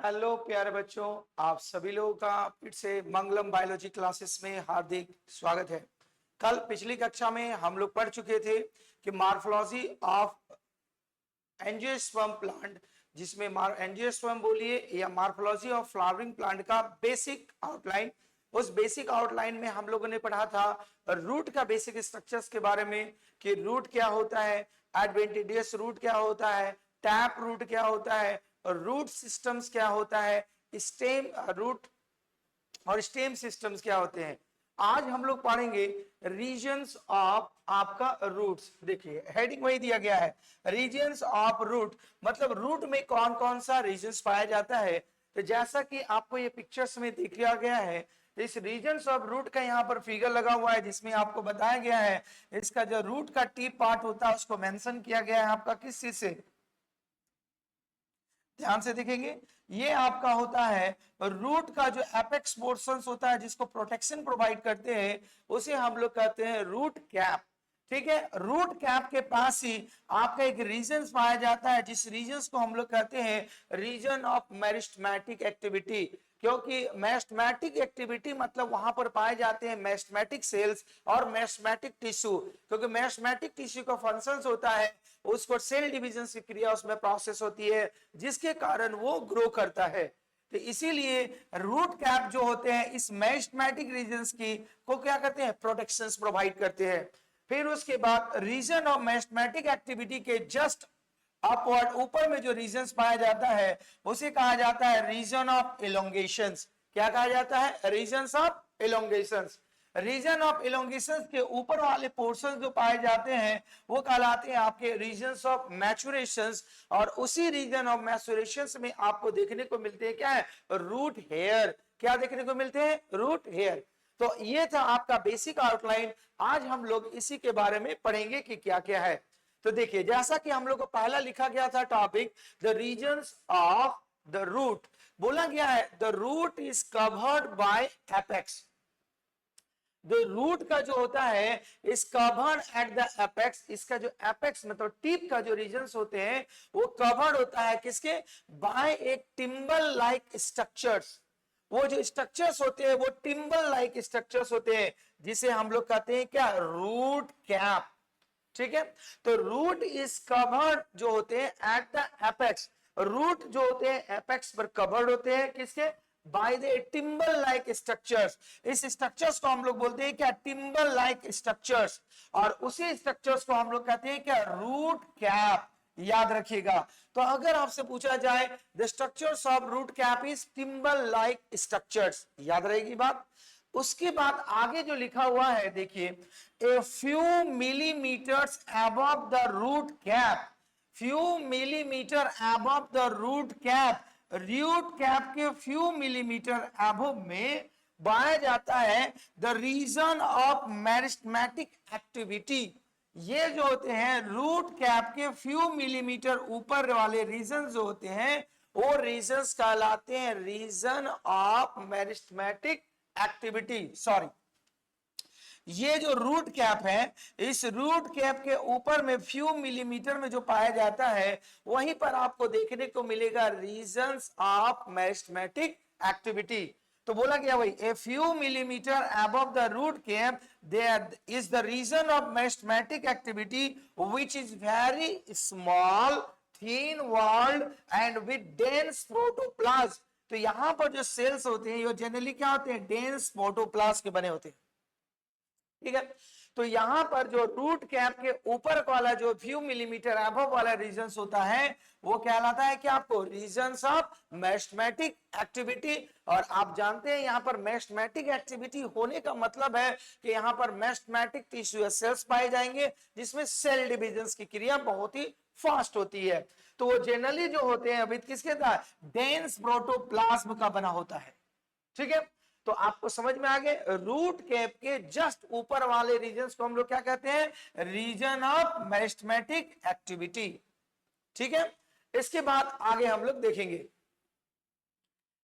Hello प्यारे बच्चों, आप सभी लोगों का फिर से मंगलम बायोलॉजी क्लासेस में हार्दिक स्वागत है। कल पिछली कक्षा में हम लोग पढ़ चुके थे कि मार्फोलॉजी ऑफ एंजियोस्पर्म प्लांट, जिसमें एंजियोस्पर्म बोलिए या मार्फोलॉजी ऑफ फ्लावरिंग प्लांट का बेसिक आउटलाइन। उस बेसिक आउटलाइन में हम लोगों ने पढ़ा था रूट का बेसिक स्ट्रक्चर्स के बारे में कि रूट क्या होता है, एडवेंटिडियस रूट क्या होता है, टैप रूट क्या होता है, रूट सिस्टम्स क्या होता है, स्टेम रूट और स्टेम सिस्टम्स क्या होते हैं। आज हम लोग पढ़ेंगे रीजन्स ऑफ आपका रूट्स। देखिए हेडिंग वही दिया गया है, रीजन्स ऑफ रूट, मतलब रूट में कौन कौन सा रीजन्स पाया जाता है। तो जैसा कि आपको ये पिक्चर्स में दिख गया है, तो इस रीजन्स ऑफ रूट का यहाँ पर फिगर लगा हुआ है, जिसमें आपको बताया गया है इसका जो रूट का टीप पार्ट होता है उसको मेंशन किया गया है आपका किस चीज से, ध्यान से देखेंगे। ये आपका होता है रूट का जो एपेक्स पोर्शंस होता है जिसको प्रोटेक्शन प्रोवाइड करते हैं, उसे हम लोग कहते हैं रूट कैप। ठीक है, रूट कैप के पास ही आपका एक रीजन पाया जाता है, जिस रीजन को हम लोग कहते हैं रीजन ऑफ मेरिस्टेमेटिक एक्टिविटी। क्योंकि मेरिस्टेमेटिक एक्टिविटी मतलब वहां पर पाए जाते हैं मेरिस्टेमेटिक सेल्स और मेरिस्टेमेटिक टिश्यू। क्योंकि मेरिस्टेमेटिक टिश्यू का फंक्शंस होता है, उसको सेल डिवीजन की क्रिया उसमें प्रोसेस होती है, जिसके कारण वो ग्रो करता है। तो इसीलिए रूट कैप जो होते हैं इस मेरिस्टेमेटिक रीजन्स की को क्या करते हैं, प्रोटेक्शंस प्रोवाइड करते हैं। फिर उसके बाद रीजन ऑफ मेरिस्टेमेटिक एक्टिविटी के जस्ट अपवर्ड ऊपर में जो रीजन्स पाया जाता है उसे कहा जाता है रीजन ऑफ इलोंगेशंस। क्या कहा जाता है, reasons of elongations. Region of elongation के ऊपर वाले पोर्शन जो पाए जाते हैं वो कहलाते हैं आपके रीजन्स ऑफ मैचुरेशंस। और उसी रीजन ऑफ मैचुरेशंस में आपको देखने को मिलते हैं क्या है, रूट हेयर। क्या देखने को मिलते हैं, रूट हेयर। तो ये था आपका बेसिक आउटलाइन। आज हम लोग इसी के बारे में पढ़ेंगे कि क्या क्या है। तो देखिए जैसा कि हम लोग को पहला लिखा गया था topic, the regions of the root. बोला गया है the root is covered by apex. जो रूट का जो होता है इस कवर्ड एट द एपेक्स, इसका जो एपेक्स मतलब टिप का जो रीजन्स होते हैं वो कवर्ड होता है किसके, बाय एक टिम्बल लाइक स्ट्रक्चर्स। वो जो स्ट्रक्चर्स होते हैं वो टिम्बल लाइक स्ट्रक्चर्स होते हैं, जिसे हम लोग कहते हैं क्या, रूट कैप। ठीक है, तो रूट इज कवर्ड जो होते हैं एट द एपेक्स। रूट जो होते हैं एपेक्स पर कवर्ड होते हैं किसके, बाय द टिम्बल लाइक स्ट्रक्चर्स। इस स्ट्रक्चर्स को हम लोग बोलते हैं क्या, टिम्बल लाइक स्ट्रक्चर्स। और उसी स्ट्रक्चर्स को हम लोग कहते हैं क्या, रूट कैप। याद रखिएगा। तो अगर आपसे पूछा जाए the structures of root cap is thimble like structures, याद रहेगी बात। उसके बाद आगे जो लिखा हुआ है देखिए, a few millimetres above the root cap. Few millimetre above the root cap, root cap के फ्यू मिलीमीटर अबव में पाया जाता है the region of meristematic activity. ये जो होते हैं रूट कैप के फ्यू मिलीमीटर ऊपर वाले रीजन जो होते हैं वो रीजन्स कहलाते हैं region of meristematic activity. Sorry, ये जो रूट कैप है, इस रूट कैप के ऊपर में फ्यू मिलीमीटर में जो पाया जाता है वहीं पर आपको देखने को मिलेगा रीजन्स ऑफ मेरिस्टेमेटिक एक्टिविटी। तो बोला गया भाई a few millimetre above the root cap there is the region of meristematic activity which is very small, thin walled and with dense protoplasm. तो यहां पर जो सेल्स होते हैं ये जनरली क्या होते हैं, डेंस प्रोटोप्लाज्म के बने होते हैं। ठीक है, तो यहां पर जो रूट कैप के ऊपर वाला जो फ्यू मिलीमीटर अबव वाला रीजन होता है वो कहलाता है कि आपको रीजन्स ऑफ मेरिस्टेमेटिक एक्टिविटी। और आप जानते हैं यहां पर मेरिस्टेमेटिक एक्टिविटी होने का मतलब है कि यहां पर मेरिस्टेमेटिक टिश्यू सेल्स पाए जाएंगे जिसमें सेल डिविजन की क्रिया बहुत ही फास्ट होती है। तो वो जनरली जो होते हैं अभी किसके साथ, डेंस प्रोटोप्लाज्म का बना होता है। ठीक है, तो आपको समझ में आ गए रूट कैप के जस्ट ऊपर वाले रीजन्स को हम लोग क्या कहते हैं, रीजन ऑफ मेरिस्टेमेटिक एक्टिविटी। ठीक है, इसके बाद आगे हम लोग देखेंगे।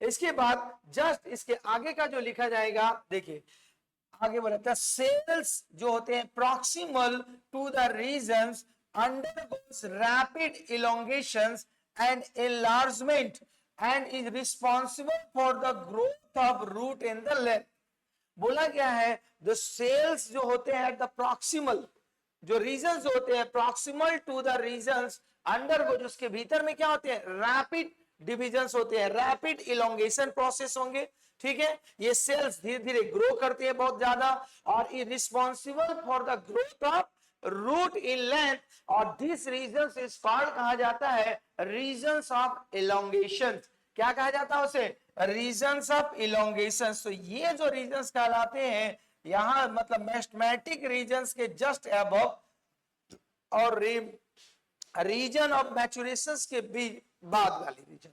इसके बाद जस्ट इसके आगे का जो लिखा जाएगा देखिए, आगे बोलता है सेल्स जो होते हैं proximal to the regions undergoes rapid elongations and enlargement and is responsible for the growth of root in the length. बोला गया है the cells जो होते हैं at the proximal, जो रीजन्स होते हैं proximal to the regions undergo, उसके भीतर में क्या होते हैं, रैपिड डिविजन्स होते हैं, रैपिड इलोंगेशन प्रोसेस होंगे, ठीक है। ये सेल्स धीरे धीरे ग्रो करते हैं बहुत ज्यादा, और is responsible for the growth of root in length, और दिस रीजन्स इज कॉल्ड, कहा जाता है रीजन्स ऑफ इलोंगेशन। क्या कहा जाता है उसे, रीजन्स ऑफ इलोंगेशन। तो ये जो रीजन्स कहलाते हैं यहां, मतलब मैस्टमेटिक रीजन्स के जस्ट अबव और रीजन ऑफ मैचुरेशन के भी बाद वाले रीजन,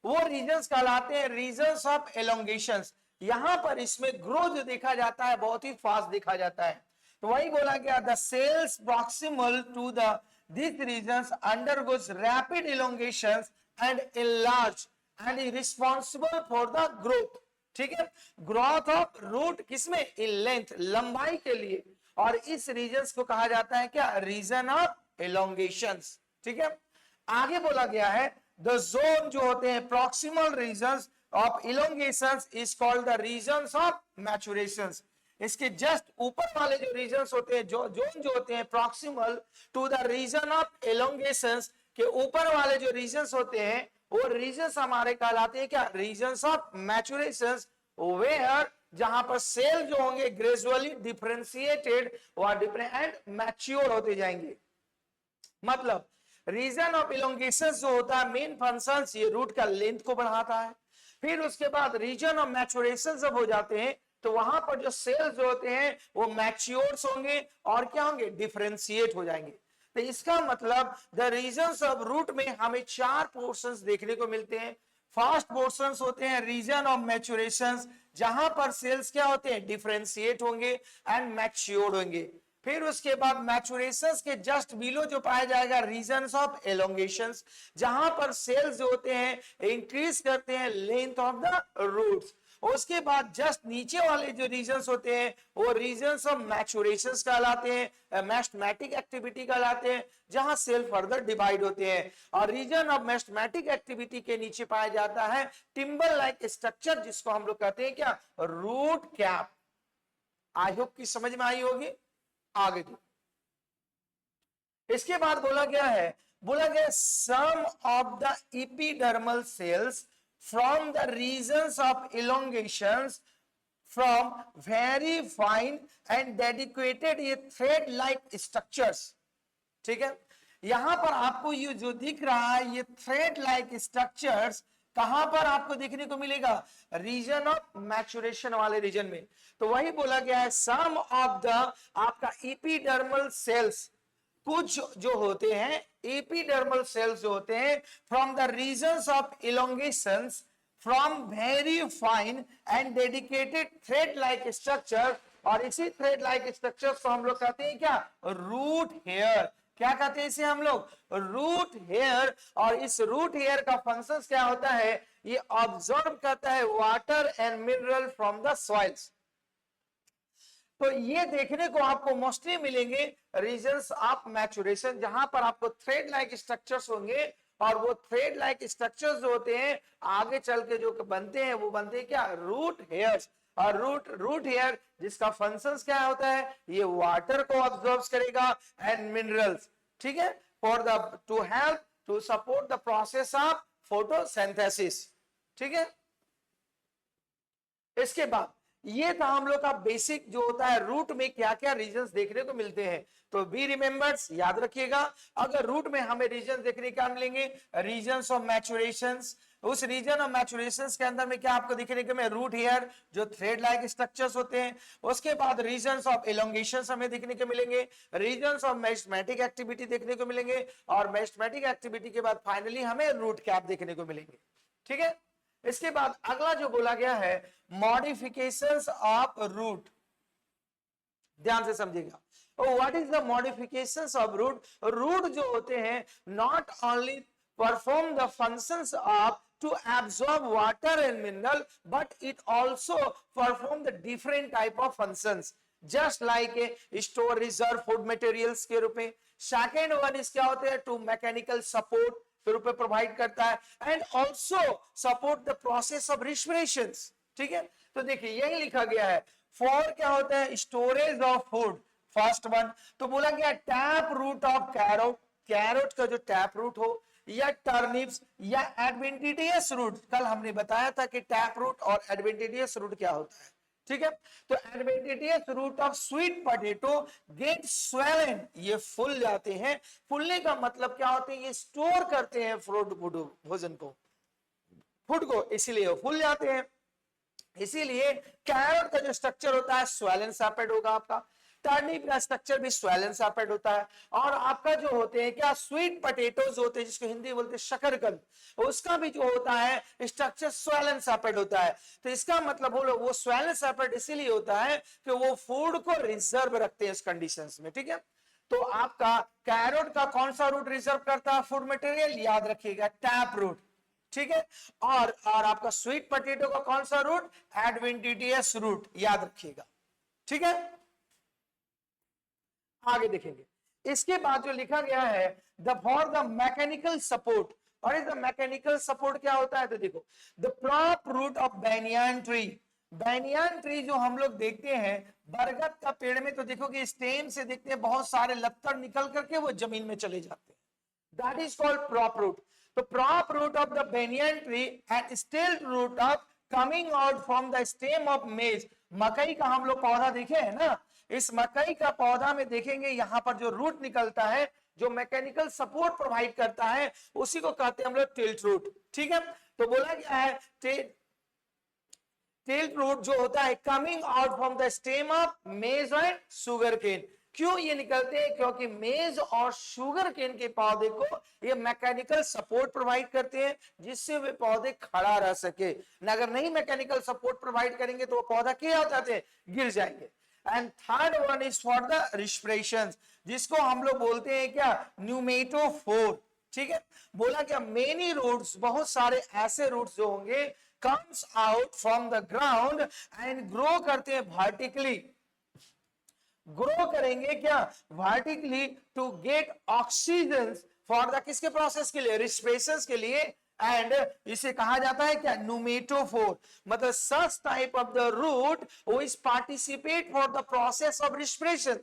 वो रीजन्स कहलाते हैं रीजन्स ऑफ एलोंगेशन। यहां पर इसमें ग्रो जो देखा जाता है बहुत ही फास्ट देखा जाता है। तो वही बोला गया the cells proximal to the this regions undergoes rapid elongation and enlarge and is responsible for the growth, ठीक है, ग्रोथ ऑफ रूट किसमें, इन लेंथ, लंबाई के लिए, और इस रीजन्स को कहा जाता है क्या, रीजन ऑफ एलोंगेशंस, ठीक है। आगे बोला गया है द जोन जो होते हैं proximal regions of elongations is called the regions of maturations. इसके जस्ट ऊपर वाले जो रीजन्स होते हैं, जो जोन जो होते हैं proximal to the region of elongations के ऊपर वाले जो रीजन्स होते हैं वो रीजन्स हमारे कहलाते हैं क्या, रीजन्स ऑफ मैचुरेशंस, वेयर जहां पर सेल जो होंगे ग्रेजुअली डिफरेंशिएटेड और एंड मैच्योर होते जाएंगे। मतलब रीजन ऑफ इलोंगेशन जो होता है मेन फंक्शन, ये रूट का लेंथ को बढ़ाता है। फिर उसके बाद रीजन ऑफ मैचुरेशन जब हो जाते हैं तो वहां पर जो सेल्स जो होते हैं वो मैच्योर्स होंगे और क्या होंगे, डिफरेंशिएट हो जाएंगे। तो इसका मतलब द रीजन्स ऑफ रूट में हमें 4 पोर्शंस देखने को मिलते हैं। फर्स्ट पोर्शंस होते हैं रीजन ऑफ मैचुरेशंस, जहां पर सेल्स क्या होते हैं, डिफरेंशिएट होंगे एंड मैच्योर्ड होंगे। फिर उसके बाद मैचुरेशंस के जस्ट बिलो जो पाया जाएगा रीजन्स ऑफ एलोंगेशंस, जहां पर सेल्स जो होते हैं इंक्रीज करते हैं लेंथ ऑफ द रूट्स। उसके बाद जस्ट नीचे वाले जो रीजन्स होते हैं वो रीजन्स ऑफ मैचुरेशंस कहलाते हैं, मैस्टमेटिक एक्टिविटी कहलाते हैं, जहां सेल फर्दर डिवाइड होते हैं। और रीजन ऑफ मैस्टमेटिक एक्टिविटी के नीचे पाया जाता है टिम्बर लाइक स्ट्रक्चर, जिसको हम लोग कहते हैं क्या, रूट कैप। आई होप की समझ में आई होगी। आगे की इसके बाद बोला गया some of the epidermal cells from the regions of elongations from very fine and dedicated ये thread like structures, ठीक है। यहां पर आपको ये जो दिख रहा है ये thread like structures कहां पर आपको देखने को मिलेगा, रीजन ऑफ मैचुरेशन वाले रीजन में। तो वही बोला गया है सम ऑफ द आपका एपिडर्मल सेल्स, कुछ जो होते हैं एपिडर्मल सेल्स जो होते हैं from the regions of elongations from very fine and dedicated thread like structure, और इसी थ्रेड लाइक स्ट्रक्चर को हम लोग कहते हैं क्या, रूट हेयर। क्या कहते हैं इसे हम लोग, रूट हेयर। और इस रूट हेयर का फंक्शन क्या होता है, ये ऑब्जर्व करता है water and mineral from the soils. तो ये देखने को आपको मोस्टली मिलेंगे रीजन्स ऑफ मैचुरेशन, जहां पर आपको थ्रेड लाइक स्ट्रक्चर्स होंगे, और वो थ्रेड लाइक स्ट्रक्चर्स जो होते हैं आगे चल के जो बनते हैं वो बनते हैं क्या, रूट हेयर्स। और रूट हेयर जिसका फंक्शंस क्या होता है, ये वाटर को ऑब्जर्व करेगा एंड मिनरल्स, ठीक है, for the to help to support the process of photosynthesis, ठीक है। इसके बाद ये था हम लोग का बेसिक जो होता है रूट में क्या क्या रीजन्स देखने को मिलते हैं। तो बी रिमेंबर्स, याद रखिएगा, अगर रूट में हमें रीजन देखने क्या मिलेंगे, रीजन्स ऑफ मैचुरेशंस। उस रीजन ऑफ मैचुरेशंस के अंदर में क्या आपको दिखने को मिले, रूट हेयर जो थ्रेड लाइक स्ट्रक्चर्स होते हैं। उसके बाद रीजन्स ऑफ एलोंगेशंस हमें देखने को मिलेंगे, रीजन्स ऑफ मैस्टमेटिक एक्टिविटी देखने को मिलेंगे, और मैस्टमेटिक एक्टिविटी के बाद फाइनली हमें रूट कैप देखने को मिलेंगे, ठीक है। इसके बाद अगला जो बोला गया है मॉडिफिकेशंस ऑफ रूट, ध्यान से समझिएगा। What is the modifications of root, root जो होते हैं not only perform the functions of to absorb water and mineral, but it also perform the different type of functions, just like a store reserve food materials के रूप में। Second one इस क्या होते हैं, टू मैकेनिकल सपोर्ट, रूप में provide करता है, and also support the process of respiration. ठीक है, तो देखिए यही लिखा गया है। फॉर क्या होता है, storage of food, first one. तो बोला गया tap root of carrot, carrot का जो टैप रूट हो, या टर्निप्स, या एडवेंटिडियस रूट। कल हमने बताया था कि टैप रूट और एडवेंटिडियस रूट क्या होता है। ठीक है, तो adventitious root of sweet potato get swollen, ये फूल जाते हैं। फूलने का मतलब क्या होता है, ये स्टोर करते हैं फ्रूट भोजन को, फूड को, इसीलिए वो फूल जाते हैं। इसीलिए कैरोट का जो स्ट्रक्चर होता है स्वेलन सैपेड होगा आपका, टर्निप का स्ट्रक्चर भी स्वेलन सैपेड होता है, और आपका जो होते हैं क्या स्वीट पोटैटोज होते हैं, जिसको हिंदी बोलते हैं शकरकंद, उसका भी जो होता है स्ट्रक्चर स्वेलन सैपेड होता है। तो इसका मतलब बोलो वो स्वेलन सैपेड इसीलिए होता है कि वो फूड को रिजर्व रखते हैं इस कंडीशंस में। ठीक है, तो आपका कैरोट का कौन सा रूट रिजर्व करता है फूड मटेरियल, याद रखिएगा टैप रूट। ठीक है, और आपका स्वीट पोटैटो का कौन सा रूट, एडवेंटिडियस रूट, याद रखिएगा। ठीक है, आगे देखेंगे। इसके बाद जो लिखा गया है the for the mechanical support, और इस मैकेनिकल सपोर्ट क्या होता है, तो देखो the prop root of banyan tree. Banyan tree जो हम लोग देखते हैं बरगद का पेड़ में, तो देखो कि स्टेम से देखते हैं बहुत सारे लत्तर निकल करके वो जमीन में चले जाते हैं, that is called prop root. तो prop root of the banyan tree and still root of coming out from the stem of maize। मकई का हम लोग पौधा देखे हैं ना, इस मकई का पौधा में देखेंगे यहाँ पर जो रूट निकलता है, जो मैकेनिकल सपोर्ट प्रोवाइड करता है, उसी को कहते हैं हम लोग टिल्ट रूट। ठीक है, तो बोला गया है टिल्ट रूट जो होता है coming out from the stem of maize and sugar cane. क्यों ये निकलते हैं, क्योंकि मेज और शुगर केन के पौधे को ये मैकेनिकल सपोर्ट प्रोवाइड करते हैं, जिससे वे पौधे खड़ा रह सके। अगर नहीं मैकेनिकल सपोर्ट प्रोवाइड करेंगे तो वो पौधा क्या हो जाते हैं, गिर जाएंगे। And third one is for the respiration, जिसको हम लोग बोलते हैं क्या, न्यूमेटोफोर। ठीक है, बोला क्या मेनी रूट्स, बहुत सारे ऐसे रूट्स जो होंगे comes out from the ground and grow करते हैं वर्टिकली, ग्रो करेंगे क्या vertically to get oxygen for the किसके प्रोसेस के लिए, रिस्पिरेशन के लिए। एंड इसे कहा जाता है क्या, न्यूमेटोफोर। मतलब such type of the root which participate for the process of respiration.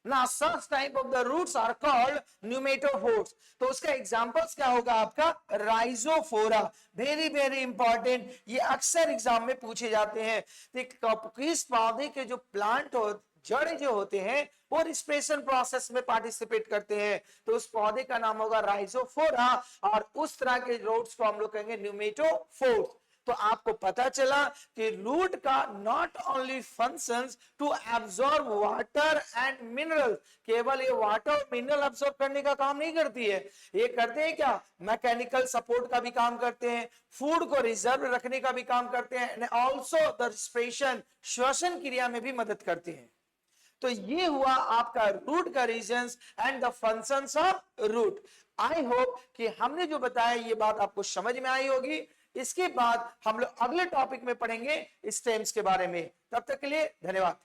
Now such type of the roots are called pneumatophores। तो उसका एग्जांपल्स क्या होगा आपका, राइजोफोरा, वेरी वेरी इंपॉर्टेंट, ये अक्सर एग्जाम में पूछे जाते हैं। किस पौधे के जो प्लांट हो, जड़ जो होते हैं वो रिस्पिरेशन प्रोसेस में पार्टिसिपेट करते हैं, तो उस पौधे का नाम होगा राइजोफोरा, और उस तरह के रूट्स को हम लोग कहेंगे न्यूमेटोफोर्स। तो आपको पता चला कि रूट का not only functions to absorb water and mineral, केवल ये वाटर और मिनरल एब्सॉर्ब करने का काम नहीं करती है, ये करते हैं क्या, मैकेनिकल सपोर्ट का भी काम करते हैं, फूड को रिजर्व रखने का भी काम करते हैं, एंड आल्सो द रिस्पिरेशन, श्वसन क्रिया में भी मदद करते हैं। तो ये हुआ आपका रूट का regions and the functions of root. I hope कि हमने जो बताया ये बात आपको समझ में आई होगी। इसके बाद हम लोग अगले टॉपिक में पढ़ेंगे स्टेम्स के बारे में। तब तक के लिए धन्यवाद।